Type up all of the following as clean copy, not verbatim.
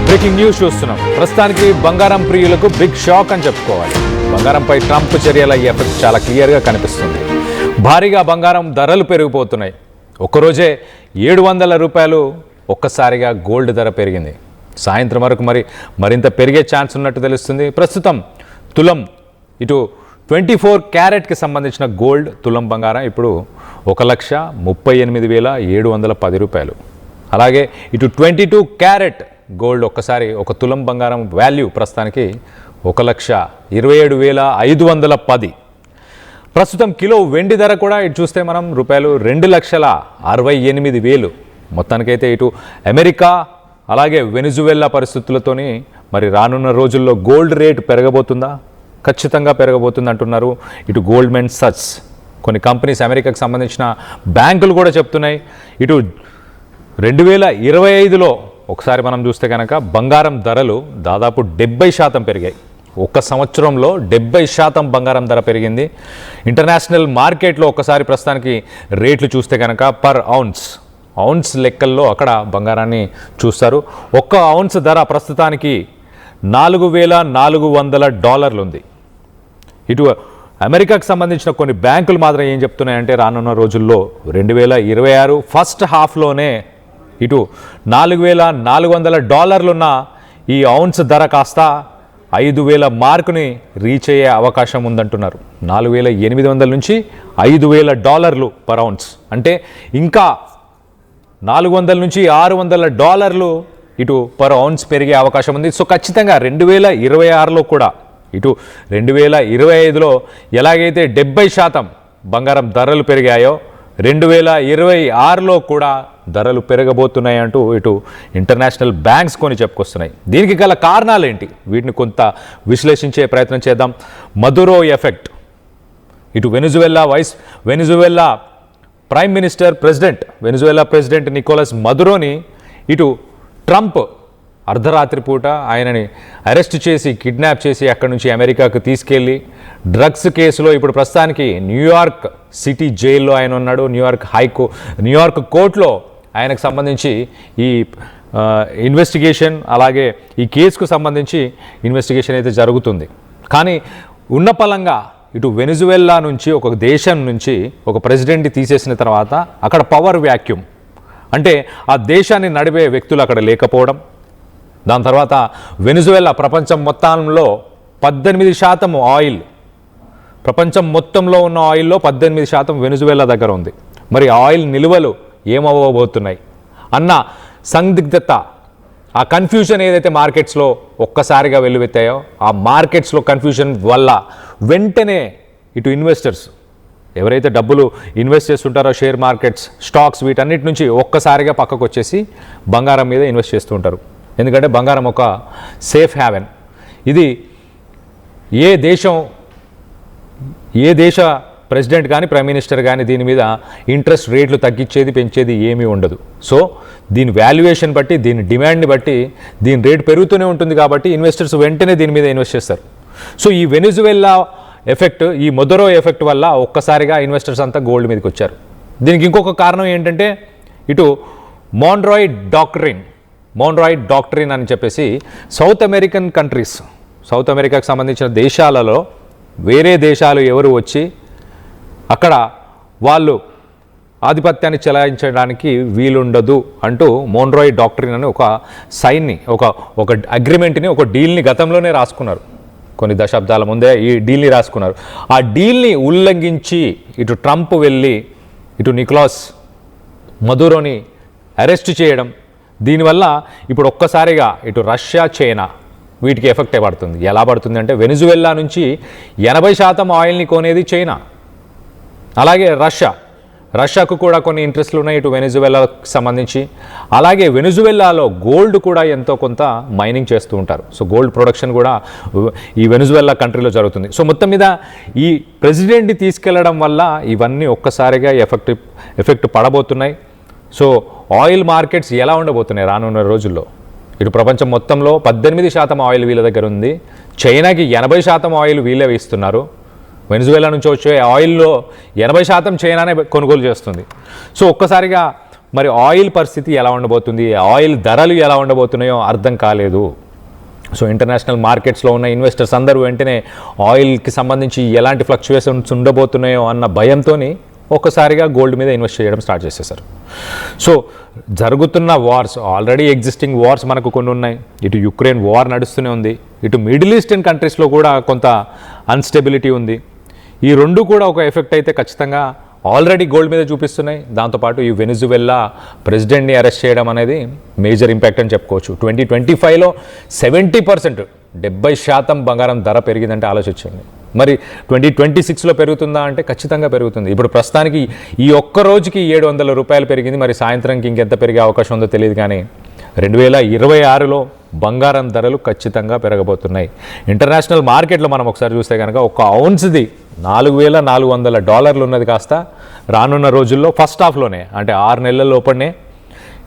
Breaking news చూస్తున్నాం. ప్రస్తుతానికి బంగారం ప్రియులకు బిగ్ షాక్ అని చెప్పుకోవాలి. బంగారంపై ట్రంప్ చర్యల ఎఫెక్ట్ చాలా క్లియర్గా కనిపిస్తుంది. భారీగా బంగారం ధరలు పెరిగిపోతున్నాయి. ఒక్కరోజే 700 రూపాయలు ఒక్కసారిగా గోల్డ్ ధర పెరిగింది. సాయంత్రం వరకు మరింత పెరిగే ఛాన్స్ ఉన్నట్టు తెలుస్తుంది. ప్రస్తుతం తులం ఇటు 24 క్యారెట్కి సంబంధించిన గోల్డ్ తులం బంగారం ఇప్పుడు 1,38,710 రూపాయలు. అలాగే ఇటు 22 క్యారెట్ గోల్డ్ ఒక్కసారి ఒక తులం బంగారం వాల్యూ ప్రస్తుతానికి 1,27,510. ప్రస్తుతం కిలో వెండి ధర కూడా ఇటు చూస్తే మనం రూపాయలు 2,68,000. మొత్తానికైతే ఇటు అమెరికా అలాగే వెనిజువెలా పరిస్థితులతోని రానున్న రోజుల్లో గోల్డ్ రేటు పెరగబోతుందా? ఖచ్చితంగా పెరగబోతుంది అంటున్నారు ఇటు గోల్డ్మెన్ సచ్స్. కొన్ని కంపెనీస్ అమెరికాకు సంబంధించిన బ్యాంకులు కూడా చెప్తున్నాయి. ఇటు 2025లో ఒకసారి మనం చూస్తే కనుక బంగారం ధరలు దాదాపు 70% పెరిగాయి. ఒక్క సంవత్సరంలో 70% బంగారం ధర పెరిగింది. ఇంటర్నేషనల్ మార్కెట్లో ఒకసారి ప్రస్తుతానికి రేట్లు చూస్తే కనుక పర్ ఔన్స్ లెక్కల్లో అక్కడ బంగారాన్ని చూస్తారు. ఒక్క ఔన్స్ ధర ప్రస్తుతానికి $4,400 ఉంది. ఇటు అమెరికాకు సంబంధించిన కొన్ని బ్యాంకులు మాత్రం ఏం చెప్తున్నాయంటే రానున్న రోజుల్లో 2026 ఫస్ట్ హాఫ్లోనే ఇటు $4,400 ఉన్న ఈ ఔన్స్ ధర కాస్త 5,000 మార్కుని రీచ్ అయ్యే అవకాశం ఉందంటున్నారు. 4,800 నుంచి $5,000 పర్ ఔన్స్ అంటే ఇంకా $400 నుంచి $600 ఇటు పర్ ఔన్స్ పెరిగే అవకాశం ఉంది. సో ఖచ్చితంగా 2026లో కూడా ఇటు 2025లో ఎలాగైతే 70% బంగారం ధరలు పెరిగాయో 2026లో కూడా ధరలు పెరగబోతున్నాయి అంటూ ఇటు ఇంటర్నేషనల్ బ్యాంక్స్ కొని చెప్పుకొస్తున్నాయి. దీనికి గల కారణాలు ఏంటి? వీటిని కొంత విశ్లేషించే ప్రయత్నం చేద్దాం. Maduro effect. ఇటు Venezuela prime minister Venezuela president Nicolas మదురోని ఇటు ట్రంప్ అర్ధరాత్రి పూట ఆయనని అరెస్ట్ చేసి కిడ్నాప్ చేసి అక్కడి నుంచి అమెరికాకు తీసుకెళ్ళి డ్రగ్స్ కేసులో ఇప్పుడు ప్రస్తుతానికి న్యూయార్క్ సిటీ జైల్లో ఆయన ఉన్నాడు. న్యూయార్క్ కోర్టులో ఆయనకు సంబంధించి ఈ ఇన్వెస్టిగేషన్ అలాగే ఈ కేసుకు సంబంధించి ఇన్వెస్టిగేషన్ అయితే జరుగుతుంది. కానీ ఉన్న పలంగా ఇటు వెనిజువెలా నుంచి ఒక దేశం నుంచి ఒక ప్రెసిడెంట్ని తీసేసిన తర్వాత అక్కడ పవర్ వ్యాక్యూమ్ అంటే ఆ దేశాన్ని నడిపే వ్యక్తులు అక్కడ లేకపోవడం. దాని తర్వాత వెనిజువెలా ప్రపంచం మొత్తంలో 18% ఆయిల్, ప్రపంచం మొత్తంలో ఉన్న ఆయిల్లో 18% వెనిజువెలా దగ్గర ఉంది. మరి ఆయిల్ నిల్వలు ఏమవ్వబోతున్నాయి అన్న సందిగ్ధత, ఆ కన్ఫ్యూజన్ ఏదైతే మార్కెట్స్లో ఒక్కసారిగా వెల్లువెత్తాయో ఆ మార్కెట్స్లో కన్ఫ్యూజన్ వల్ల వెంటనే ఇటు ఇన్వెస్టర్స్ ఎవరైతే డబ్బులు ఇన్వెస్ట్ చేస్తుంటారో షేర్ మార్కెట్స్, స్టాక్స్ వీటన్నిటి నుంచి ఒక్కసారిగా పక్కకు వచ్చేసి బంగారం మీద ఇన్వెస్ట్ చేస్తూ ఉంటారు. ఎందుకంటే బంగారం ఒక సేఫ్ హ్యావెన్. ఇది ఏ దేశ ప్రెసిడెంట్ కానీ ప్రైమ్ మినిస్టర్ కానీ దీని మీద ఇంట్రెస్ట్ రేట్లు తగ్గించేది పెంచేది ఏమీ ఉండదు. సో దీని వాల్యుయేషన్ బట్టి, దీని డిమాండ్ని బట్టి దీని రేటు పెరుగుతూనే ఉంటుంది. కాబట్టి ఇన్వెస్టర్స్ వెంటనే దీని మీద ఇన్వెస్ట్ చేస్తారు. సో ఈ వెనిజువెలా ఎఫెక్ట్, ఈ మదురో ఎఫెక్ట్ వల్ల ఒక్కసారిగా ఇన్వెస్టర్స్ అంతా గోల్డ్ మీదకి వచ్చారు. దీనికి ఇంకొక కారణం ఏంటంటే ఇటు మోన్రాయ్ డాక్ట్రిన్ అని చెప్పేసి సౌత్ అమెరికాకు సంబంధించిన దేశాలలో వేరే దేశాలు ఎవరు వచ్చి అక్కడ వాళ్ళు ఆధిపత్యాన్ని చెలాయించడానికి వీలుండదు అంటూ మోన్రాయ్ డాక్ట్రిన్ అని ఒక సైన్ని, ఒక అగ్రిమెంట్ని, ఒక డీల్ని గతంలోనే రాసుకున్నారు. కొన్ని దశాబ్దాల ముందే ఈ డీల్ని రాసుకున్నారు. ఆ డీల్ని ఉల్లంఘించి ఇటు ట్రంప్ వెళ్ళి ఇటు నికోలస్ మదురోని అరెస్ట్ చేయడం, దీనివల్ల ఇప్పుడు ఒక్కసారిగా ఇటు రష్యా, చైనా వీటికి ఎఫెక్ట్ పడుతుంది. ఎలా పడుతుంది అంటే వెనిజువెలా నుంచి 80% ఆయిల్ని కొనేది చైనా. అలాగే రష్యాకు కూడా కొన్ని ఇంట్రెస్ట్లు ఉన్నాయి ఇటు వెనిజువెలాకు సంబంధించి. అలాగే వెనిజువెలాలో గోల్డ్ కూడా ఎంతో కొంత మైనింగ్ చేస్తూ ఉంటారు. సో గోల్డ్ ప్రొడక్షన్ కూడా ఈ వెనిజువెలా కంట్రీలో జరుగుతుంది. సో మొత్తం మీద ఈ ప్రెసిడెంట్ని తీసుకెళ్లడం వల్ల ఇవన్నీ ఒక్కసారిగా ఎఫెక్ట్ పడబోతున్నాయి. సో ఆయిల్ మార్కెట్స్ ఎలా ఉండబోతున్నాయి రానున్న రోజుల్లో? ఇటు ప్రపంచం మొత్తంలో 18% ఆయిల్ వీళ్ళ దగ్గర ఉంది. చైనాకి 80% ఆయిల్ వీళ్ళే ఇస్తున్నారు. వెనిజువెలా నుంచి వచ్చే ఆయిల్లో 80% చైనానే కొనుగోలు చేస్తుంది. సో ఒక్కసారిగా మరి ఆయిల్ పరిస్థితి ఎలా ఉండబోతుంది, ఆయిల్ ధరలు ఎలా ఉండబోతున్నాయో అర్థం కాలేదు. సో ఇంటర్నేషనల్ మార్కెట్స్లో ఉన్న ఇన్వెస్టర్స్ అందరూ వెంటనే ఆయిల్కి సంబంధించి ఎలాంటి ఫ్లక్చువేషన్స్ ఉండబోతున్నాయో అన్న భయంతో ఒక్కసారిగా గోల్డ్ మీద ఇన్వెస్ట్ చేయడం స్టార్ట్ చేసేసారు. సో జరుగుతున్న వార్స్, ఆల్రెడీ ఎగ్జిస్టింగ్ వార్స్ మనకు కొన్ని ఉన్నాయి. ఇటు యుక్రెయిన్ వార్ నడుస్తూనే ఉంది, ఇటు మిడిల్ ఈస్టర్న్ కంట్రీస్లో కూడా కొంత అన్స్టెబిలిటీ ఉంది. ఈ రెండు కూడా ఒక ఎఫెక్ట్ అయితే ఖచ్చితంగా ఆల్రెడీ గోల్డ్ మీద చూపిస్తున్నాయి. దాంతోపాటు ఈ వెనిజువెలా ప్రెసిడెంట్ని అరెస్ట్ చేయడం అనేది మేజర్ ఇంపాక్ట్ అని చెప్పుకోవచ్చు. 2025లో 70%, 70% బంగారం ధర పెరిగిందంటే ఆలోచించండి. మరి 2026లో పెరుగుతుందా అంటే ఖచ్చితంగా పెరుగుతుంది. ఇప్పుడు ప్రస్తుతానికి ఈ ఒక్క రోజుకి 700 రూపాయలు పెరిగింది. మరి సాయంత్రంకి ఇంకెంత పెరిగే అవకాశం ఉందో తెలియదు. కానీ 2026లో బంగారం ధరలు ఖచ్చితంగా పెరగబోతున్నాయి. ఇంటర్నేషనల్ మార్కెట్లో మనం ఒకసారి చూస్తే కనుక ఒక ఔన్స్ది $4,400 ఉన్నది కాస్త రానున్న రోజుల్లో ఫస్ట్ హాఫ్లోనే, అంటే 6 నెలల లోపలనే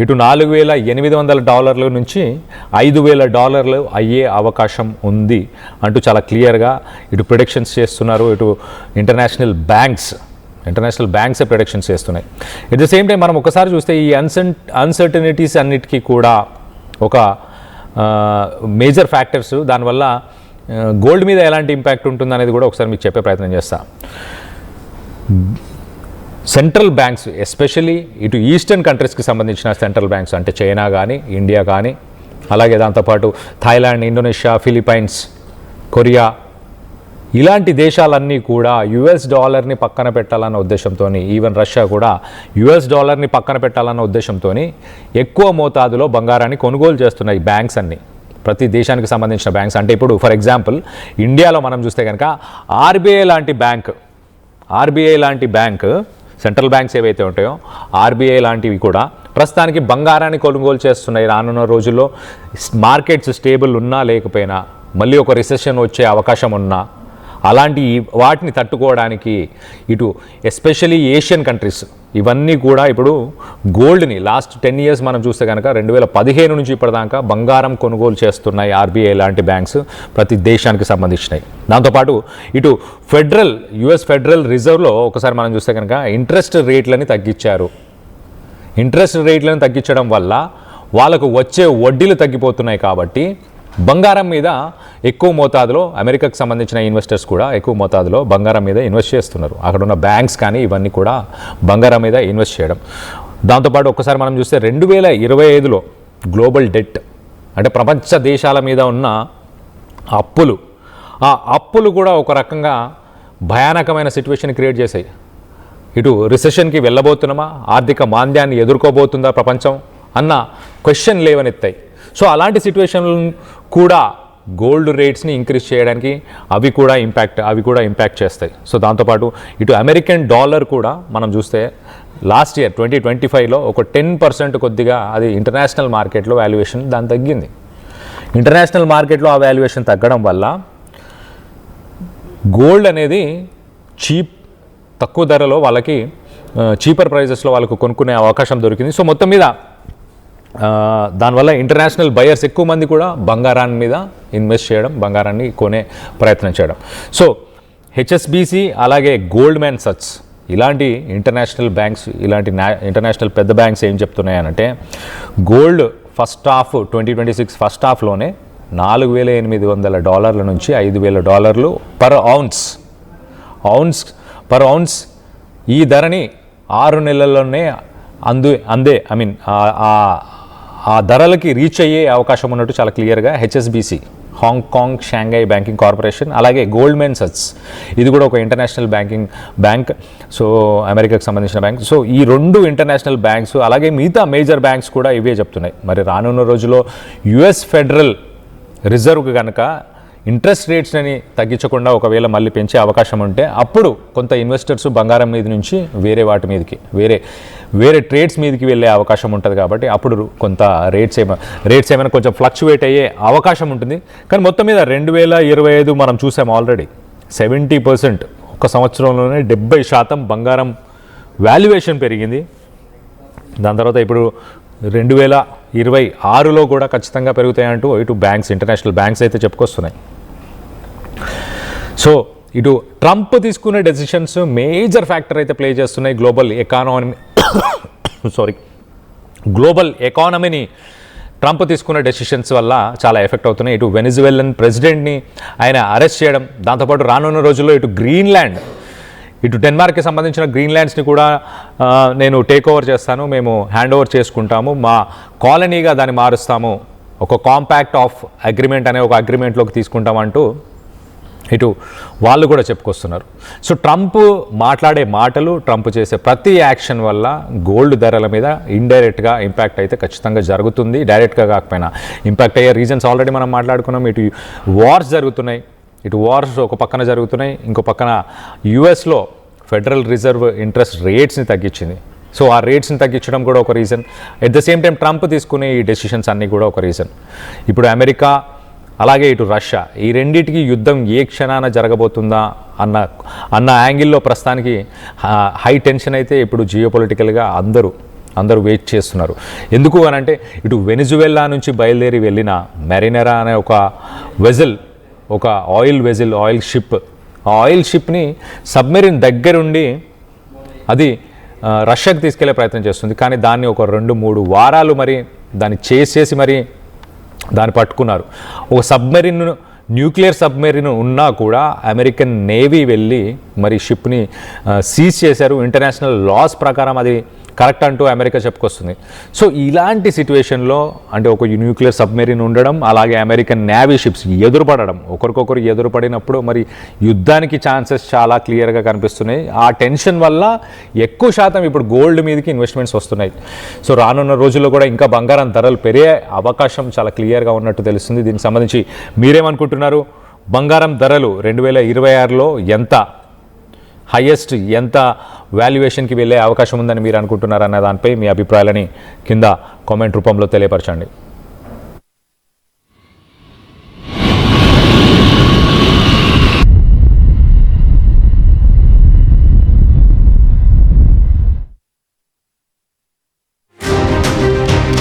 ఇటు $4,800 నుంచి $5,000 అయ్యే అవకాశం ఉంది అంటూ చాలా క్లియర్గా ఇటు ప్రిడిక్షన్స్ చేస్తున్నారు. ఇటు ఇంటర్నేషనల్ బ్యాంక్సే ప్రిడిక్షన్స్ చేస్తున్నాయి. ఎట్ ద సేమ్ టైం మనం ఒకసారి చూస్తే ఈ అన్సర్టనిటీస్ అన్నిటికీ కూడా ఒక మేజర్ ఫ్యాక్టర్స్. దానివల్ల గోల్డ్ మీద ఎలాంటి ఇంపాక్ట్ ఉంటుంది అనేది కూడా ఒకసారి మీకు చెప్పే ప్రయత్నం చేస్తా. సెంట్రల్ బ్యాంక్స్, ఎస్పెషల్లీ ఇటు ఈస్టర్న్ కంట్రీస్కి సంబంధించిన సెంట్రల్ బ్యాంక్స్, అంటే చైనా కానీ, ఇండియా కానీ, అలాగే దాంతోపాటు థాయిలాండ్, ఇండోనేషియా, ఫిలిప్పైన్స్, కొరియా, ఇలాంటి దేశాలన్నీ కూడా US డాలర్ని పక్కన పెట్టాలన్న ఉద్దేశంతో, ఈవెన్ రష్యా కూడా US డాలర్ని పక్కన పెట్టాలన్న ఉద్దేశంతో ఎక్కువ మోతాదులో బంగారాన్ని కొనుగోలు చేస్తున్నాయి బ్యాంక్స్ అన్నీ, ప్రతి దేశానికి సంబంధించిన బ్యాంక్స్. అంటే ఇప్పుడు ఫర్ ఎగ్జాంపుల్ ఇండియాలో మనం చూస్తే కనుక ఆర్బీఐ లాంటి బ్యాంక్, సెంట్రల్ బ్యాంక్స్ ఏవైతే ఉంటాయో ఆర్బీఐ లాంటివి కూడా ప్రస్తుతానికి బంగారాన్ని కొనుగోలు చేస్తున్నాయి. రానున్న రోజుల్లో మార్కెట్స్ స్టేబుల్ ఉన్నా లేకపోయినా, మళ్ళీ ఒక రిసెషన్ వచ్చే అవకాశం ఉన్నా, అలాంటి వాటిని తట్టుకోవడానికి ఇటు ఎస్పెషలీ ఏషియన్ కంట్రీస్ ఇవన్నీ కూడా ఇప్పుడు గోల్డ్ని లాస్ట్ 10 years మనం చూస్తే కనుక 2015 నుంచి ఇప్పటిదాకా బంగారం కొనుగోలు చేస్తున్నాయి ఆర్బీఐ లాంటి బ్యాంక్స్ ప్రతి దేశానికి సంబంధించినవి. దాంతోపాటు ఇటు US ఫెడరల్ రిజర్వ్లో ఒకసారి మనం చూస్తే కనుక ఇంట్రెస్ట్ రేట్లని తగ్గించడం వల్ల వాళ్ళకు వచ్చే వడ్డీలు తగ్గిపోతున్నాయి. కాబట్టి బంగారం మీద ఎక్కువ మోతాదులో అమెరికాకు సంబంధించిన ఇన్వెస్టర్స్ కూడా ఎక్కువ మోతాదులో బంగారం మీద ఇన్వెస్ట్ చేస్తున్నారు. అక్కడ ఉన్న బ్యాంక్స్ కానీ ఇవన్నీ కూడా బంగారం మీద ఇన్వెస్ట్ చేయడం. దాంతోపాటు ఒకసారి మనం చూస్తే 2025లో గ్లోబల్ డెట్, అంటే ప్రపంచ దేశాల మీద ఉన్న అప్పులు కూడా ఒక రకంగా భయానకమైన సిచ్యువేషన్ క్రియేట్ చేశాయి. ఇటు రిసెషన్కి వెళ్ళబోతున్నామా, ఆర్థిక మాంద్యాన్ని ఎదుర్కోబోతుందా ప్రపంచం అన్న క్వశ్చన్ లేవనెత్తాయి. సో అలాంటి సిచ్యువేషన్లు కూడా గోల్డ్ రేట్స్ని ఇంక్రీజ్ చేయడానికి అవి కూడా ఇంపాక్ట్ చేస్తాయి. సో దాంతోపాటు ఇటు అమెరికన్ డాలర్ కూడా మనం చూస్తే లాస్ట్ ఇయర్ 2025లో ఒక 10% కొద్దిగా అది ఇంటర్నేషనల్ మార్కెట్లో వాల్యుయేషన్ దాని తగ్గింది. ఇంటర్నేషనల్ మార్కెట్లో ఆ వాల్యుయేషన్ తగ్గడం వల్ల గోల్డ్ అనేది తక్కువ ధరలో వాళ్ళకి చీపర్ ప్రైజెస్లో వాళ్ళకు కొనుక్కునే అవకాశం దొరికింది. సో మొత్తం మీద దానివల్ల ఇంటర్నేషనల్ బయర్స్ ఎక్కువ మంది కూడా బంగారాన్ని మీద ఇన్వెస్ట్ చేయడం, బంగారాన్ని కొనే ప్రయత్నం చేయడం. సో HSBC అలాగే గోల్డ్మ్యాన్ సచ్స్ ఇలాంటి ఇంటర్నేషనల్ బ్యాంక్స్, ఇలాంటి ఇంటర్నేషనల్ పెద్ద బ్యాంక్స్ ఏం చెప్తున్నాయనంటే గోల్డ్ ఫస్ట్ హాఫ్ 2026 ఫస్ట్ హాఫ్లోనే $4,800 నుంచి $5,000 పర్ ఔన్స్ ఈ ధరని 6 నెలల్లోనే ఆ ధరలకి రీచ్ అయ్యే అవకాశం ఉన్నట్టు చాలా క్లియర్గా HSBC, Hong Kong Shanghai banking corporation, అలాగే గోల్డ్మ్యాన్ సచ్స్ ఇది కూడా ఒక ఇంటర్నేషనల్ బ్యాంక్, సో అమెరికాకు సంబంధించిన బ్యాంక్. సో ఈ 2 ఇంటర్నేషనల్ బ్యాంక్స్ అలాగే మిగతా మేజర్ బ్యాంక్స్ కూడా ఇవే చెప్తున్నాయి. మరి రానున్న రోజుల్లో US ఫెడరల్ రిజర్వ్ కనుక ఇంట్రెస్ట్ రేట్స్ని తగ్గించకుండా ఒకవేళ మళ్ళీ పెంచే అవకాశం ఉంటే అప్పుడు కొంత ఇన్వెస్టర్స్ బంగారం మీద నుంచి వాటి మీదకి వేరే ట్రేడ్స్ మీదకి వెళ్ళే అవకాశం ఉంటుంది. కాబట్టి అప్పుడు కొంత రేట్స్ ఏమైనా కొంచెం ఫ్లక్చువేట్ అయ్యే అవకాశం ఉంటుంది. కానీ మొత్తం మీద 2025 మనం చూసాం ఆల్రెడీ 70%, ఒక సంవత్సరంలోనే 70% బంగారం వాల్యుయేషన్ పెరిగింది. దాని తర్వాత ఇప్పుడు 2026లో కూడా ఖచ్చితంగా పెరుగుతాయంటూ ఇటు బ్యాంక్స్, ఇంటర్నేషనల్ బ్యాంక్స్ అయితే చెప్పుకొస్తున్నాయి. సో ఇటు ట్రంప్ తీసుకునే డెసిషన్స్ మేజర్ ఫ్యాక్టర్ అయితే ప్లే చేస్తున్నాయి గ్లోబల్ ఎకానమీ గ్లోబల్ ఎకానమీని ట్రంప్ తీసుకున్న డెసిషన్స్ వల్ల చాలా ఎఫెక్ట్ అవుతున్నాయి. ఇటు వెనిజువెలన్ ప్రెసిడెంట్ని ఆయన అరెస్ట్ చేయడం, దాంతోపాటు రానున్న రోజుల్లో ఇటు గ్రీన్లాండ్, ఇటు డెన్మార్క్కి సంబంధించిన గ్రీన్లాండ్స్ని కూడా నేను టేక్ ఓవర్ చేస్తాను, మేము హ్యాండ్ ఓవర్ చేసుకుంటాము, మా కాలనీగా దాన్ని మారుస్తాము, ఒక కాంపాక్ట్ ఆఫ్ అగ్రిమెంట్ అనే ఒక అగ్రిమెంట్లోకి తీసుకుంటామంటూ ఇటు వాళ్ళు కూడా చెప్పుకొస్తున్నారు. సో ట్రంప్ మాట్లాడే మాటలు, ట్రంప్ చేసే ప్రతి యాక్షన్ వల్ల గోల్డ్ ధరల మీద ఇండైరెక్ట్గా ఇంపాక్ట్ అయితే ఖచ్చితంగా జరుగుతుంది. డైరెక్ట్గా కాకపోయినా ఇంపాక్ట్ అయ్యే రీజన్స్ ఆల్రెడీ మనం మాట్లాడుకున్నాం. ఇటు వార్స్ జరుగుతున్నాయి, ఇటు వార్స్ ఒక పక్కన జరుగుతున్నాయి, ఇంకో పక్కన యుఎస్లో ఫెడరల్ రిజర్వ్ ఇంట్రెస్ట్ రేట్స్ని తగ్గించింది. సో ఆ రేట్స్ని తగ్గించడం కూడా ఒక reason. At the same time Trump తీసుకునే ఈ డెసిషన్స్ అన్నీ కూడా ఒక రీజన్. ఇప్పుడు అమెరికా అలాగే ఇటు రష్యా, ఈ రెండింటికి యుద్ధం ఏ క్షణాన జరగబోతుందా అన్న యాంగిల్లో ప్రస్తుతానికి హై టెన్షన్ అయితే ఇప్పుడు జియోపొలిటికల్గా అందరూ వెయిట్ చేస్తున్నారు. ఎందుకు అనంటే ఇటు వెనిజువెలా నుంచి బయలుదేరి వెళ్ళిన మెరినెరా అనే ఒక వెజల్, ఒక ఆయిల్ షిప్, ఆ ఆయిల్ షిప్ని సబ్మెరీన్ దగ్గరుండి అది రష్యాకి తీసుకెళ్లే ప్రయత్నం చేస్తుంది. కానీ దాన్ని ఒక 2-3 వారాలు మరి దాన్ని చేసి మరి దాన్ని పట్టుకున్నారు. ఒక సబ్మెరీన్, న్యూక్లియర్ సబ్మెరీన్ ఉన్నా కూడా అమెరికన్ నేవీ వెళ్ళి మరి షిప్ని సీజ్ చేశారు. ఇంటర్నేషనల్ లాస్ ప్రకారం అది కరెక్ట్ అంటూ అమెరికా చెప్పుకొస్తుంది. సో ఇలాంటి సిచ్యువేషన్లో అంటే ఒక న్యూక్లియర్ సబ్మెరీన్ ఉండడం, అలాగే అమెరికన్ నేవీ షిప్స్ ఎదురుపడడం, ఒకరికొకరు ఎదురుపడినప్పుడు మరి యుద్ధానికి ఛాన్సెస్ చాలా క్లియర్గా కనిపిస్తున్నాయి. ఆ టెన్షన్ వల్ల ఎక్కువ శాతం ఇప్పుడు గోల్డ్ మీదకి ఇన్వెస్ట్మెంట్స్ వస్తున్నాయి. సో రానున్న రోజుల్లో కూడా ఇంకా బంగారం ధరలు పెరిగే అవకాశం చాలా క్లియర్గా ఉన్నట్టు తెలుస్తుంది. దీనికి సంబంధించి మీరేమనుకుంటున్నారు? బంగారం ధరలు 2026లో ఎంత హైయెస్ట్, ఎంత వాల్యుయేషన్కి వెళ్ళే అవకాశం ఉందని మీరు అనుకుంటున్నారన్న దానిపై మీ అభిప్రాయాలని కింద కామెంట్ రూపంలో తెలియపరచండి.